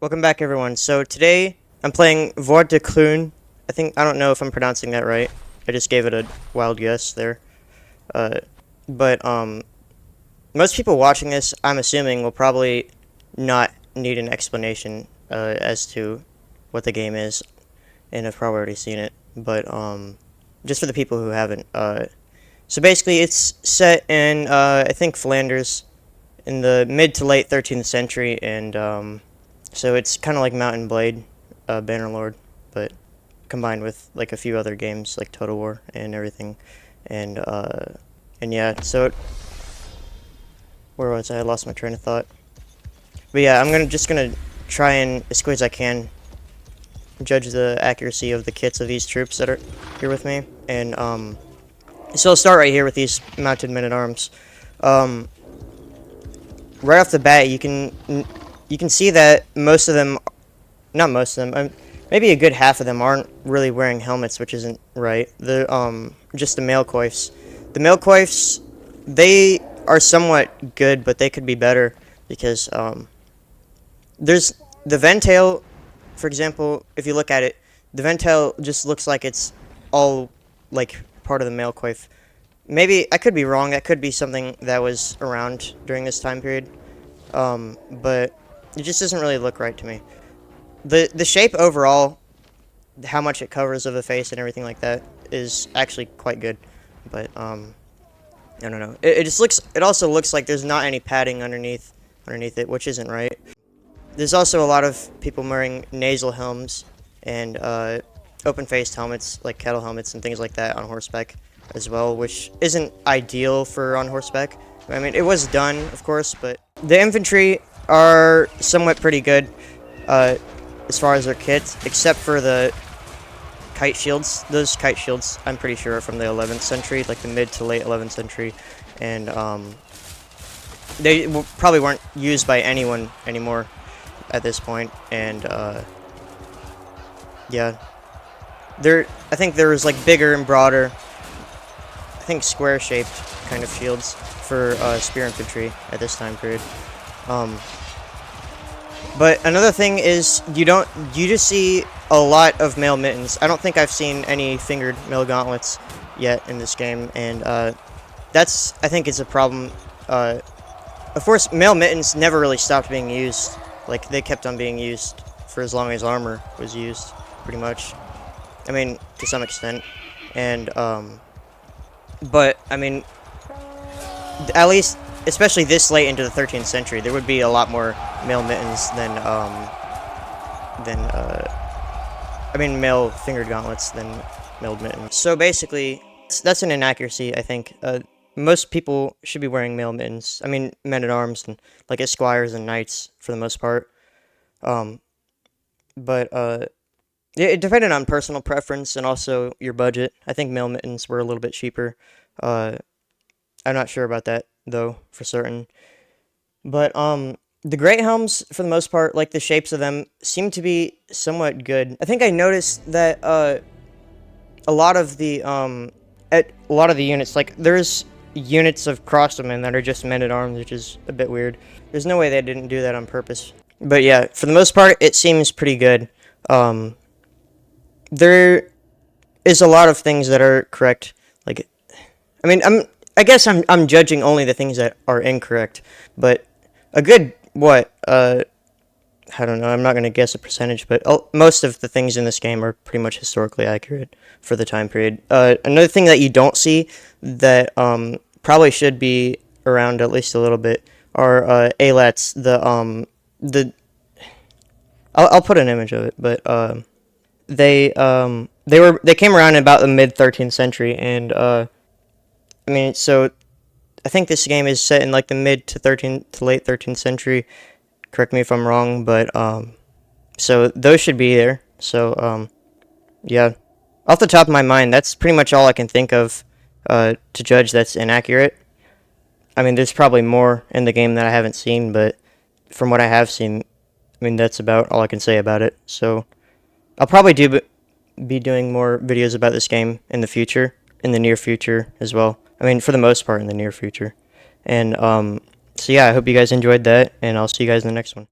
Welcome back, everyone. So today I'm playing Voor de Kroon. I don't know if I'm pronouncing that right. I just gave it a wild guess there. But most people watching this, I'm assuming, will probably not need an explanation as to what the game is, and have probably already seen it. But just for the people who haven't, so basically it's set in I think Flanders in the mid to late 13th century, and so it's kind of like Mount and Blade, Bannerlord, but combined with like a few other games like Total War and everything, and yeah. So where was I? I lost my train of thought. But yeah, I'm just gonna try and as quick as I can judge the accuracy of the kits of these troops that are here with me, and so I'll start right here with these mounted men-at-arms. Right off the bat, you can see that most of them, not most of them, maybe a good half of them aren't really wearing helmets, which isn't right. Just the male coifs. The male coifs, they are somewhat good, but they could be better because there's the ventail, for example. If you look at it, the ventail just looks like it's all like part of the male coif. Maybe I could be wrong. That could be something that was around during this time period, but it just doesn't really look right to me. The shape overall, how much it covers of the face and everything like that, is actually quite good. But I don't know. It just looks. It also looks like there's not any padding underneath it, which isn't right. There's also a lot of people wearing nasal helms and open-faced helmets, like kettle helmets and things like that, on horseback as well, which isn't ideal for on horseback. I mean, it was done, of course, but the infantry are somewhat pretty good as far as their kits, except for the kite shields. Those kite shields, I'm pretty sure, are from the 11th century, like the mid to late 11th century, and they probably weren't used by anyone anymore at this point. And yeah, I think there was like bigger and broader, I think square-shaped kind of shields for spear infantry at this time period. But another thing is you just see a lot of mail mittens. I don't think I've seen any fingered mail gauntlets yet in this game, and that's, I think, is a problem. Of course, mail mittens never really stopped being used. Like, they kept on being used for as long as armor was used, pretty much. I mean, to some extent. And but I mean, at least, especially this late into the 13th century, there would be a lot more mail mittens than I mean, mail fingered gauntlets than mailed mittens. So basically, that's an inaccuracy, I think. Most people should be wearing mail mittens. I mean, men-at-arms and like esquires and knights for the most part. But it depended on personal preference and also your budget. I think mail mittens were a little bit cheaper. I'm not sure about that though, for certain. But the great helms, for the most part, like the shapes of them, seem to be somewhat good. I think I noticed that a lot of the units, like there's units of crossbowmen that are just men-at-arms, which is a bit weird. There's no way they didn't do that on purpose. But yeah, for the most part, it seems pretty good. There is a lot of things that are correct. Like, I mean, I guess I'm judging only the things that are incorrect, but a good, what, I don't know, I'm not going to guess a percentage, but most of the things in this game are pretty much historically accurate for the time period. Another thing that you don't see that probably should be around at least a little bit are ALATs, I'll put an image of it, but they came around in about the mid 13th century, and I mean, so I think this game is set in like the mid to late 13th century. Correct me if I'm wrong, but so those should be there. So yeah, off the top of my mind, that's pretty much all I can think of to judge that's inaccurate. I mean, there's probably more in the game that I haven't seen, but from what I have seen, I mean, that's about all I can say about it. So I'll probably be doing more videos about this game in the near future as well. I mean, for the most part, in the near future. And so yeah, I hope you guys enjoyed that, and I'll see you guys in the next one.